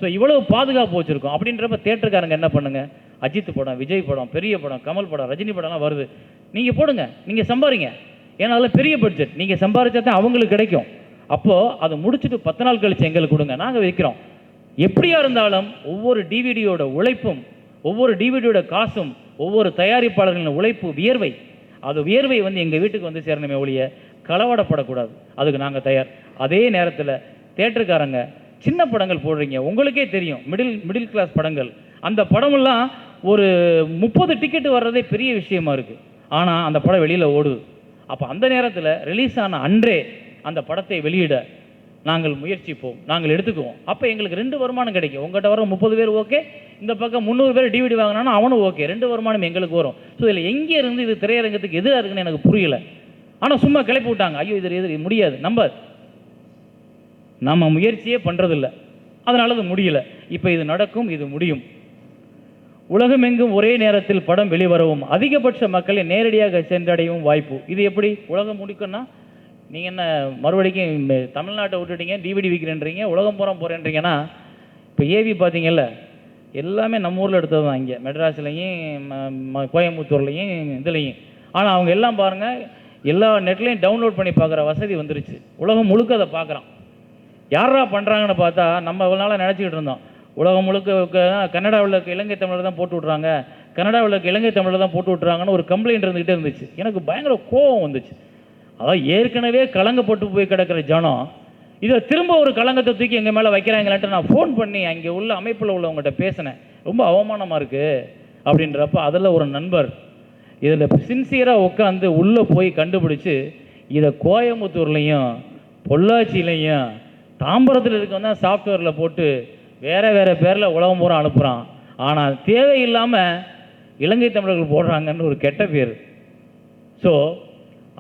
ஸோ இவ்வளோ பாதுகாப்பு வச்சுருக்கோம். அப்படின்றப்ப தேட்டருக்காரங்க என்ன பண்ணுங்க, அஜித் படம், விஜய் படம், பெரிய படம், கமல் படம், ரஜினி படம்லாம் வருது, நீங்கள் போடுங்க, நீங்கள் சம்பாதிங்க. ஏன்னா அதில் பெரிய பட்ஜெட், நீங்கள் சம்பாதிச்சா தான் அவங்களுக்கு கிடைக்கும். அப்போது அதை முடிச்சுட்டு 10 நாள் கழிச்சு எங்களுக்கு கொடுங்க, நாங்கள் விற்கிறோம். எப்படியா இருந்தாலும் ஒவ்வொரு டிவிடியோட உழைப்பும், ஒவ்வொரு டிவிடியோட காசும், ஒவ்வொரு தயாரிப்பாளர்களின் உழைப்பு, வியர்வை, அது வியர்வை வந்து எங்கள் வீட்டுக்கு வந்து சேரணுமே ஒழிய களவாடப்படக்கூடாது. அதுக்கு நாங்கள் தயார். அதே நேரத்தில் தேட்டருக்காரங்க சின்ன படங்கள் போடுறீங்க, உங்களுக்கே தெரியும், மிடில் கிளாஸ் படங்கள், அந்த படமெல்லாம் ஒரு 30 டிக்கெட்டு வர்றதே பெரிய விஷயமா இருக்குது. ஆனால் அந்த படம் வெளியில் ஓடுது. அப்போ அந்த நேரத்தில் ரிலீஸ் ஆன அன்றே அந்த படத்தை வெளியிட நாங்கள் முயற்சிப்போம், நாங்கள் எடுத்துக்குவோம். அப்போ எங்களுக்கு 2 வருமானம் கிடைக்கும். உங்கள்கிட்ட வர 30 பேர் ஓகே, இந்த பக்கம் 300 பேர் டிவிடி வாங்கினாலும் அவனும் ஓகே, 2 வருமானம் எங்களுக்கு வரும். ஸோ இதில் எங்கே இருந்து இது திரையரங்கத்துக்கு எதிராக இருக்குன்னு எனக்கு புரியலை. ஆனால் சும்மா கிளப்பி விட்டாங்க, ஐயோ இது எதிரி முடியாது, நம்ம முயற்சியே பண்ணுறதில்ல, அதனால அது முடியல. இப்போ இது நடக்கும், இது முடியும். உலகமெங்கும் ஒரே நேரத்தில் படம் வெளிவரவும் அதிகபட்ச மக்களை நேரடியாக சென்றடையவும் வாய்ப்பு. இது எப்படி உலகம் முடிக்கும்னா, நீங்கள் என்ன மறுபடிக்கும் தமிழ்நாட்டை விட்டுட்டீங்க, டிவிடி விற்கிறேன்றீங்க, உலகம் பூரா போகிறேன்றீங்கன்னா, இப்போ ஏவி பார்த்தீங்கல்ல, எல்லாமே நம்ம ஊரில் எடுத்தது தான், இங்கே மெட்ராஸ்லையும் கோயம்புத்தூர்லையும் இதுலையும். ஆனால் அவங்க எல்லாம் பாருங்கள், எல்லா நெட்லையும் டவுன்லோட் பண்ணி பார்க்குற வசதி வந்துருச்சு. உலகம் முழுக்க அதை பார்க்குறான். யாரா பண்ணுறாங்கன்னு பார்த்தா, நம்ம இவ்வளோ நாளாக நினச்சிக்கிட்டு இருந்தோம் உலகம் முழுக்க கன்னடாவில் இலங்கை தமிழர் தான் போட்டு விட்றாங்க, கன்னடாவில் இலங்கை தமிழர் தான் போட்டு விட்றாங்கன்னு ஒரு கம்ப்ளைண்ட் இருந்துக்கிட்டே இருந்துச்சு. எனக்கு பயங்கர கோபம் வந்துச்சு. அதாவது ஏற்கனவே கலங்கப்பட்டு போய் கிடக்கிற ஜனம் இதை திரும்ப ஒரு கலங்கத்தை தூக்கி எங்கள் மேலே வைக்கிறாங்களான்ட்டு நான் ஃபோன் பண்ணி அங்கே உள்ள அமைப்பில் உள்ளவங்கள்ட்ட பேசினேன். ரொம்ப அவமானமாக இருக்குது அப்படின்றப்ப அதில் ஒரு நண்பர் இதில் சின்சியராக உட்காந்து உள்ளே போய் கண்டுபிடிச்சி இதை கோயம்புத்தூர்லேயும் பொள்ளாச்சியிலையும் தாம்பரத்தில் இருக்கவங்க தான் சாஃப்ட்வேரில் போட்டு வேறு பேரில் உலகம் பூரா அனுப்புகிறான். ஆனால் தேவையில்லாமல் இலங்கை தமிழர்கள் போடுறாங்கன்னு ஒரு கெட்ட பேர். ஸோ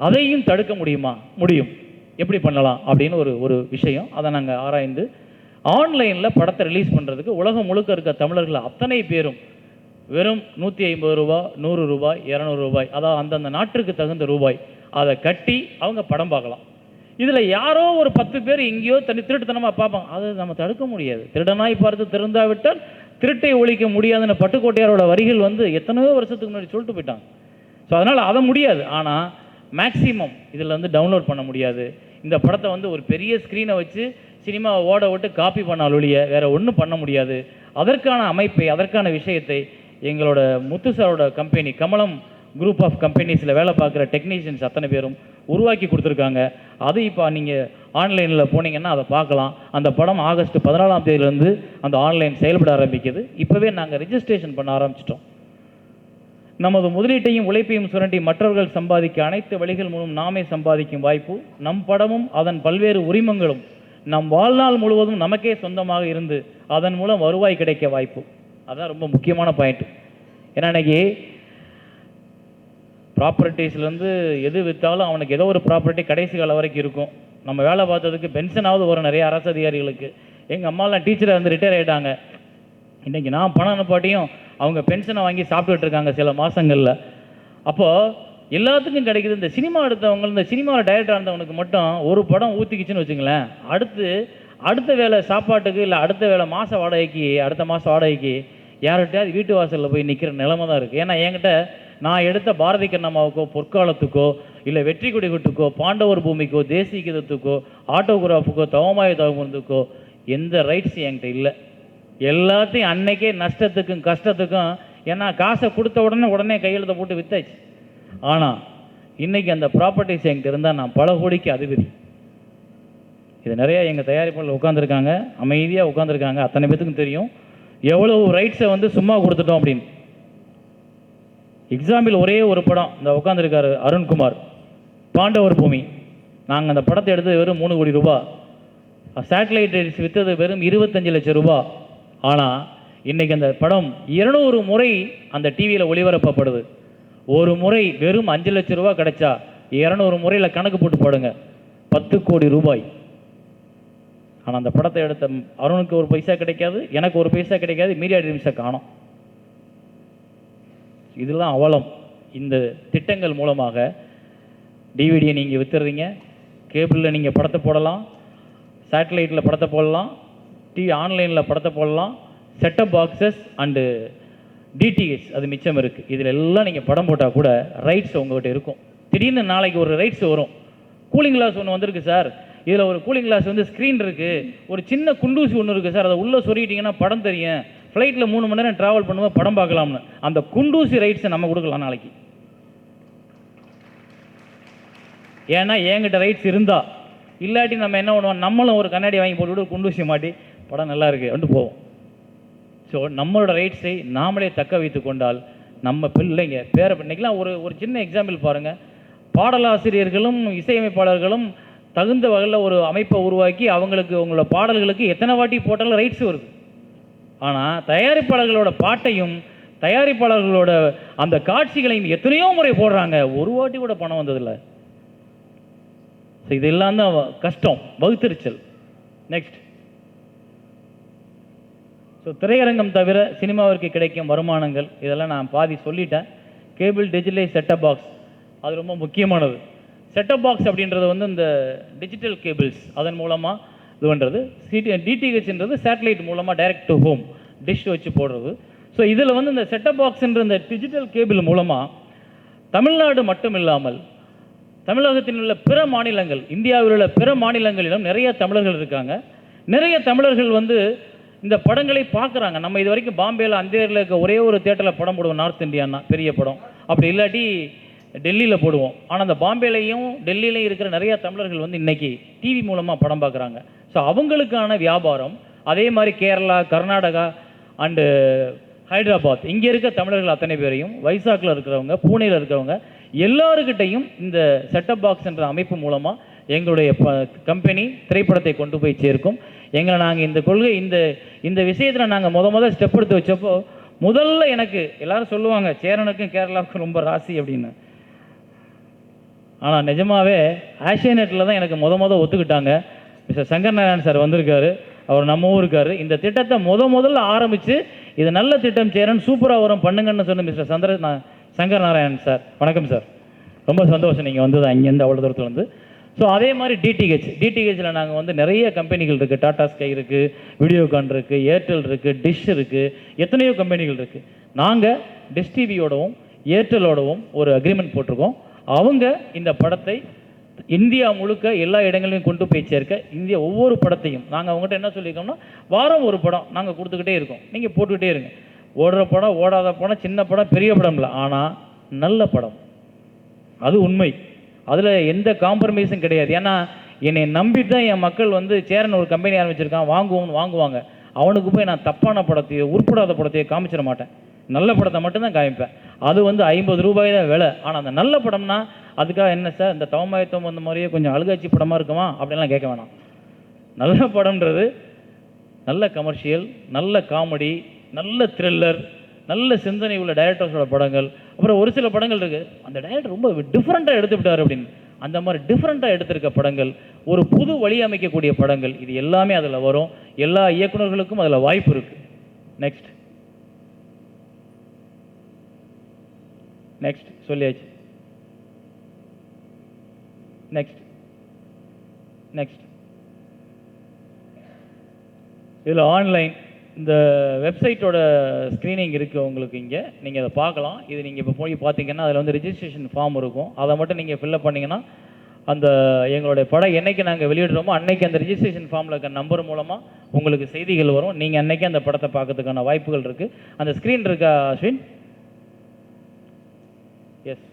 அதையும் தடுக்க முடியுமா? முடியும். எப்படி பண்ணலாம் அப்படின்னு ஒரு விஷயம். அதை நாங்கள் ஆராய்ந்து ஆன்லைனில் படத்தை ரிலீஸ் பண்ணுறதுக்கு உலகம் முழுக்க இருக்க தமிழர்கள் அத்தனை பேரும் வெறும் 150 ரூபா, 100 ரூபாய், 200 ரூபாய், அதாவது அந்தந்த நாட்டிற்கு தகுந்த ரூபாய் அதை கட்டி அவங்க படம் பார்க்கலாம். இதில் யாரோ ஒரு 10 பேர் எங்கேயோ திருட்டுத்தனமாக பார்ப்பாங்க, அது நம்ம தடுக்க முடியாது. திருடனாய் பார்த்து திருந்தாவிட்டால் திருட்டை ஒழிக்க முடியாதுன்னு பட்டுக்கோட்டையாரோட வரிகள் வந்து எத்தனையோ வருஷத்துக்கு முன்னாடி சொல்லிட்டு போயிட்டாங்க. ஸோ அதனால் அதை முடியாது. ஆனால் மேக்ஸிமம் இதில் வந்து டவுன்லோட் பண்ண முடியாது. இந்த படத்தை வந்து ஒரு பெரிய ஸ்க்ரீனை வச்சு சினிமாவை ஓட விட்டு காப்பி பண்ணால் ஒழிய வேறு ஒன்றும் பண்ண முடியாது. அதற்கான அமைப்பை, அதற்கான விஷயத்தை எங்களோட முத்து சாரோட கம்பெனி கமலம் குரூப் ஆஃப் கம்பெனிஸில் வேலை பார்க்குற டெக்னீஷியன்ஸ் அத்தனை பேரும் உருவாக்கி கொடுத்துருக்காங்க. அது இப்போ நீங்கள் ஆன்லைனில் போனீங்கன்னா அதை பார்க்கலாம். அந்த படம் ஆகஸ்ட் 14ஆம் தேதியிலேருந்து அந்த ஆன்லைன் செயல்பட ஆரம்பிக்குது. இப்போவே நாங்கள் ரிஜிஸ்ட்ரேஷன் பண்ண ஆரம்பிச்சிட்டோம். நமது முதலீட்டையும் உழைப்பையும் சுரண்டி மற்றவர்கள் சம்பாதிக்க அனைத்து வழிகள் மூலம் நாமே சம்பாதிக்கும் வாய்ப்பு. நம் படமும் அதன் பல்வேறு உரிமங்களும் நம் வாழ்நாள் முழுவதும் நமக்கே சொந்தமாக இருந்து அதன் மூலம் வருவாய் கிடைக்க வாய்ப்பு. அதுதான் ரொம்ப முக்கியமான பாயிண்ட். ஏன்னா இன்றைக்கி ப்ராப்பர்ட்டிஸ்லேருந்து எது விற்றாலும் அவனுக்கு ஏதோ ஒரு ப்ராப்பர்ட்டி கடைசி காலம் வரைக்கும் இருக்கும். நம்ம வேலை பார்த்ததுக்கு பென்ஷனாவது வரும் நிறைய அரசு அதிகாரிகளுக்கு. எங்கள் அம்மாலாம் டீச்சராக இருந்து ரிட்டையர் ஆகிட்டாங்க. இன்றைக்கி நான் பணம் அனுப்பாட்டியும் அவங்க பென்ஷனை வாங்கி சாப்பிட்டுட்டு இருக்காங்க சில மாதங்களில். அப்போது எல்லாத்துக்கும் கிடைக்குது. இந்த சினிமா எடுத்தவங்க, இந்த சினிமாவில் டைரக்டராக இருந்தவனுக்கு மட்டும் ஒரு படம் ஊற்றிக்கிச்சுன்னு வச்சுங்களேன், அடுத்த வேலை சாப்பாட்டுக்கு இல்லை அடுத்த வேலை மாத வாடகைக்கு, அடுத்த மாதம் வாடகைக்கு யார்கிட்டயாவது வீட்டு வாசலில் போய் நிற்கிற நிலைமை தான் இருக்குது. ஏன்னா என்கிட்ட நான் எடுத்த பாரதி கண்ணம்மாவுக்கோ, பொற்காலத்துக்கோ, இல்லை வெற்றி கொடிகட்டுக்கோ, பாண்டவர் பூமிக்கோ, தேசிய கீதத்துக்கோ, ஆட்டோகிராஃபுக்கோ, தவமாய தவமருந்துக்கோ எந்த ரைட்ஸ் என்கிட்ட இல்லை. எல்லாத்தையும் அன்னைக்கே நஷ்டத்துக்கும் கஷ்டத்துக்கும், ஏன்னா காசை கொடுத்த உடனே கையெழுத்தை போட்டு வித்தாச்சு. ஆனால் இன்றைக்கி அந்த ப்ராப்பர்ட்டிஸ் என்கிட்ட இருந்தால் நான் பல கோடிக்கு அதிபதி. இது நிறையா எங்கள் தயாரிப்பாளர் உட்காந்துருக்காங்க, அமைதியாக உட்காந்துருக்காங்க. அத்தனை பேத்துக்கும் தெரியும் எவ்வளவு ரைட்ஸை வந்து சும்மா கொடுத்துட்டோம் அப்படின்னு. எக்ஸாம்பிள் ஒரே ஒரு படம், இந்த உட்காந்துருக்காரு அருண்குமார், பாண்டவர் பூமி. நாங்கள் அந்த படத்தை எடுத்தது வெறும் 3 கோடி ரூபா, சேட்டலைட் ரைட்ஸ் விற்றது வெறும் 25 லட்சம் ரூபா. ஆனால் இன்றைக்கி அந்த படம் 200 முறை அந்த டிவியில் ஒளிபரப்பப்படுது. ஒரு முறை வெறும் 5 லட்சம் ரூபா கிடைச்சா 200 முறையில் கணக்கு போட்டு போடுங்க, 10 கோடி ரூபாய். ஆனால் அந்த படத்தை எடுத்த அருணுக்கு ஒரு பைசா கிடைக்காது, எனக்கு ஒரு பைசா கிடைக்காது, மீடியா ட்ரீம்ஸை காணோம். இதெல்லாம் அவலம். இந்த திட்டங்கள் மூலமாக டிவிடியை நீங்கள் விற்றுறீங்க, கேபிளில் நீங்கள் படத்தை போடலாம், சேட்டலைட்டில் படத்தை போடலாம், ஆன்லைனில் படத்தை போடலாம், செட்டப் பாக்ஸஸ் அண்டு டிடிஹெச் அது மிச்சம் இருக்குது. இதில் எல்லாம் நீங்கள் படம் போட்டால் கூட ரைட்ஸ் உங்கள்கிட்ட இருக்கும். திடீர்னு நாளைக்கு ஒரு ரைட்ஸ் வரும். கூலிங் கிளாஸ் ஒன்று வந்திருக்கு சார், இதில் ஒரு கூலிங் கிளாஸ் வந்து ஸ்க்ரீன் இருக்குது, ஒரு சின்ன குண்டூசி ஒன்று இருக்குது சார், அதை உள்ளே சொல்லிட்டீங்கன்னா படம் தெரியும், ஃப்ளைட்டில் 3 மணி நேரம் ட்ராவல் பண்ணுவோம் படம் பார்க்கலாம்னு. அந்த குண்டூசி ரைட்ஸை நம்ம கொடுக்கலாம் நாளைக்கு. ஏன்னா என்கிட்ட ரைட்ஸ் இருந்தால், இல்லாட்டி நம்ம என்ன பண்ணுவோம், நம்மளும் ஒரு கண்ணாடி வாங்கி போட்டுவிட்டு குண்டூசி மாட்டி படம் நல்லா இருக்குது அப்படின்ட்டு போவோம். ஸோ நம்மளோட ரைட்ஸை நாமளே தக்க வைத்து கொண்டால் நம்ம பிள்ளைங்க இன்னைக்கெல்லாம் ஒரு சின்ன எக்ஸாம்பிள் பாருங்கள். பாடலாசிரியர்களும் இசையமைப்பாளர்களும் தகுந்த வகையில் ஒரு அமைப்பை உருவாக்கி அவங்களுக்கு உங்களோட பாடல்களுக்கு எத்தனை வாட்டி போட்டாலும் ரைட்ஸ் வருது. ஆனால் தயாரிப்பாளர்களோட பாட்டையும் தயாரிப்பாளர்களோட அந்த காட்சிகளையும் எத்தனையோ முறை போடுறாங்க, ஒரு வாட்டி கூட பணம் வந்ததில்லை. ஸோ இதெல்லாம் தான் கஷ்டம், வகுத்தறிச்சல். நெக்ஸ்ட், ஸோ திரையரங்கம் தவிர சினிமாவிற்கு கிடைக்கும் வருமானங்கள் இதெல்லாம் நான் பாதி சொல்லிட்டேன். கேபிள், டிஜிட்டல், செட்டப் பாக்ஸ் அது ரொம்ப முக்கியமானது. செட்டப் பாக்ஸ் அப்படின்றது வந்து இந்த டிஜிட்டல் கேபிள்ஸ் அதன் மூலமாக இது பண்ணுறது. டிடிஹெச்ன்றது சேட்டலைட் மூலமாக டைரக்ட் டு ஹோம் டிஷ் வச்சு போடுறது. ஸோ இதில் வந்து இந்த செட்டப் பாக்ஸ்ன்ற இந்த டிஜிட்டல் கேபிள் மூலமாக தமிழ்நாடு மட்டும் இல்லாமல் தமிழகத்தில் உள்ள பிற மாநிலங்கள், இந்தியாவில் உள்ள பிற மாநிலங்களிலும் நிறைய தமிழர்கள் இருக்காங்க. நிறைய தமிழர்கள் வந்து இந்த படங்களை பார்க்குறாங்க. நம்ம இது வரைக்கும் பாம்பேயில் அந்தேரியில் இருக்க ஒரே ஒரு தேட்டரில் படம் போடுவோம், நார்த் இந்தியான்னா பெரிய படம், அப்படி இல்லாட்டி டெல்லியில் போடுவோம். ஆனால் அந்த பாம்பேலையும் டெல்லியிலையும் இருக்கிற நிறைய தமிழர்கள் வந்து இன்றைக்கி டிவி மூலமாக படம் பார்க்குறாங்க. ஸோ அவங்களுக்கான வியாபாரம். அதே மாதிரி கேரளா, கர்நாடகா அண்டு ஹைதராபாத் இங்கே இருக்க தமிழர்கள் அத்தனை பேரையும், வைசாக்கில் இருக்கிறவங்க, பூனேயில் இருக்கிறவங்க எல்லாருக்கிட்டையும் இந்த செட்டப் பாக்ஸ் என்ற அமைப்பு மூலமாக எங்களுடைய கம்பெனி திரைப்படத்தை கொண்டு போய் சேர்க்கும். எங்களை நாங்கள் இந்த கொள்கை இந்த விஷயத்தில் நாங்கள் முதல் ஸ்டெப் எடுத்து வச்சப்போ முதல்ல எனக்கு எல்லோரும் சொல்லுவாங்க சேரனுக்கும் கேரளாவுக்கும் ரொம்ப ராசி அப்படின்னு. ஆனால் நிஜமாகவே ஆஷியநெட்டில் தான் எனக்கு ஒத்துக்கிட்டாங்க. மிஸ்டர் சங்கர் நாராயணன் சார் வந்திருக்காரு, அவர் நம்ம ஊருக்காரு. இந்த திட்டத்தை முதல்ல ஆரம்பித்து இது நல்ல திட்டம் சேரன் சூப்பராக வரும் பண்ணுங்கன்னு சொன்ன மிஸ்டர் சங்கர் நாராயணன் சார், வணக்கம் சார். ரொம்ப சந்தோஷம் நீங்கள் வந்தது அங்கேருந்து அவ்வளோ தூரத்தில் வந்து. ஸோ அதே மாதிரி டிடிஹெச்சில் நாங்கள் வந்து நிறைய கம்பெனிகள் இருக்குது. டாடா ஸ்கை இருக்குது, வீடியோகான் இருக்குது, ஏர்டெல் இருக்குது, டிஷ் இருக்குது, எத்தனையோ கம்பெனிகள் இருக்குது. நாங்கள் டிஷ் டிவியோடவும் ஏர்டெலோடவும் ஒரு அக்ரிமெண்ட் போட்டிருக்கோம். அவங்க இந்த படத்தை இந்தியா முழுக்க எல்லா இடங்களையும் கொண்டு போய் சேர்க்க இந்தியா ஒவ்வொரு படத்தையும் நாங்கள் அவங்ககிட்ட என்ன சொல்லியிருக்கோம்னா, வாரம் ஒரு படம் நாங்கள் கொடுத்துக்கிட்டே இருக்கோம், நீங்கள் போட்டுக்கிட்டே இருங்க. ஓடுற படம், ஓடாத படம், சின்ன படம், பெரிய படம் இல்லை, ஆனால் நல்ல படம், அது உண்மை. அதில் எந்த காம்ப்ரமைஸும் கிடையாது. ஏன்னா என்னை நம்பி தான் என் மக்கள் வந்து சேரன் ஒரு கம்பெனி ஆரம்பிச்சிருக்கான் வாங்குவாங்க. அவனுக்கு போய் நான் தப்பான படத்தையோ உருப்படாத படத்தையோ காமிச்சிட மாட்டேன். நல்ல படத்தை மட்டும்தான் காமிப்பேன். அது வந்து 50 ரூபாய் தான் விலை. ஆனால் அந்த நல்ல படம்னா அதுக்காக என்ன சார் இந்த தவமாயத்தம் அந்த மாதிரியே கொஞ்சம் அழுகாட்சி படமாக இருக்குமா அப்படின்லாம் கேட்க வேணாம். நல்ல படம்ன்றது நல்ல கமர்ஷியல், நல்ல காமெடி, நல்ல த்ரில்லர், நல்ல சிந்தனை உள்ள டைரக்டர்ஸோட படங்கள். அப்புறம் ஒரு சில படங்கள் இருக்குது, அந்த டைரக்டர் ரொம்ப டிஃப்ரெண்ட்டாக எடுத்துவிட்டார் அப்படின்னு. அந்த மாதிரி டிஃப்ரெண்ட்டாக எடுத்திருக்க படங்கள், ஒரு புது வழி அமைக்கக்கூடிய படங்கள், இது எல்லாமே அதில் வரும். எல்லா இயக்குனர்களுக்கும் அதில் வாய்ப்பு இருக்குது. நெக்ஸ்ட் நெக்ஸ்ட் சொல்லியாச்சு. நெக்ஸ்ட் நெக்ஸ்ட் இதில் ஆன்லைன் இந்த வெப்சைட்டோட ஸ்க்ரீனிங் இருக்குது உங்களுக்கு. இங்கே நீங்கள் அதை பார்க்கலாம். இது நீங்கள் இப்போ போய் பார்த்தீங்கன்னா அதில் வந்து ரிஜிஸ்ட்ரேஷன் ஃபார்ம் இருக்கும். அதை மட்டும் நீங்கள் ஃபில்அப் பண்ணிங்கன்னா அந்த எங்களுடைய படம் என்றைக்கு நாங்கள் வெளியிடுறோமோ அன்னைக்கு அந்த ரிஜிஸ்ட்ரேஷன் ஃபார்மில் இருக்க நம்பர் மூலமாக உங்களுக்கு செய்திகள் வரும். நீங்கள் அன்னைக்கு அந்த படத்தை பார்க்கறதுக்கான வாய்ப்புகள் இருக்குது. அந்த ஸ்க்ரீன் இருக்கா Ashwin? Yes,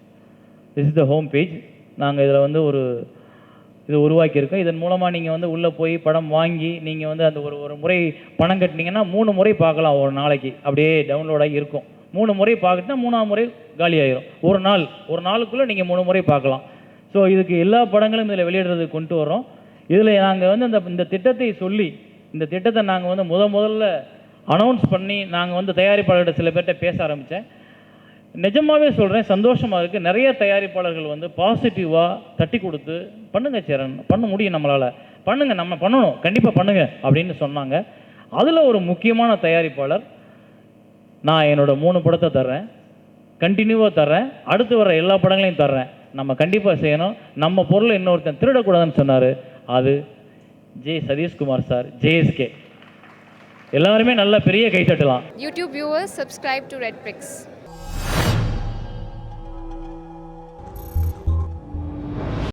this is the home page. நாங்கள் இதில் வந்து ஒரு இது உருவாக்கியிருக்கோம். இதன் மூலமாக நீங்கள் வந்து உள்ளே போய் படம் வாங்கி நீங்கள் வந்து அந்த ஒரு முறை பணம் கட்டினீங்கன்னா 3 முறை பார்க்கலாம் ஒரு நாளைக்கு. அப்படியே டவுன்லோடாகி இருக்கும். 3 முறை பார்த்துட்டா 3ஆம் முறை காலியாகிடும். ஒரு நாளுக்குள்ளே நீங்கள் 3 முறை பார்க்கலாம். ஸோ இதுக்கு எல்லா படங்களும் இதில் வெளியிடுறதுக்கு கொண்டு வரோம். இதில் நாங்கள் வந்து இந்த திட்டத்தை சொல்லி, இந்த திட்டத்தை நாங்கள் வந்து முதல்ல அனௌன்ஸ் பண்ணி நாங்கள் வந்து தயாரிப்பாளர்கிட்ட சில பேர்கிட்ட பேச ஆரம்பித்தேன். நிஜமாகவே சொல்கிறேன், சந்தோஷமாக இருக்குது. நிறைய தயாரிப்பாளர்கள் வந்து பாசிட்டிவாக தட்டி கொடுத்து, பண்ணுங்க சேரன், பண்ண முடியும், நம்மளால் பண்ணுங்கள், நம்ம பண்ணணும், கண்டிப்பாக பண்ணுங்க அப்படின்னு சொன்னாங்க. அதில் ஒரு முக்கியமான தயாரிப்பாளர், நான் என்னோட 3 படத்தை தர்றேன், கண்டினியூவாக தர்றேன், அடுத்து வர எல்லா படங்களையும் தர்றேன், நம்ம கண்டிப்பாக செய்யணும், நம்ம பொருளை இன்னொருத்தன் திருடக்கூடாதுன்னு சொன்னார். அது ஜே சதீஷ்குமார் சார், JSK. எல்லாருமே நல்ல பெரிய கைத்தட்டலாம். YouTube viewers, subscribe to Red Bricks.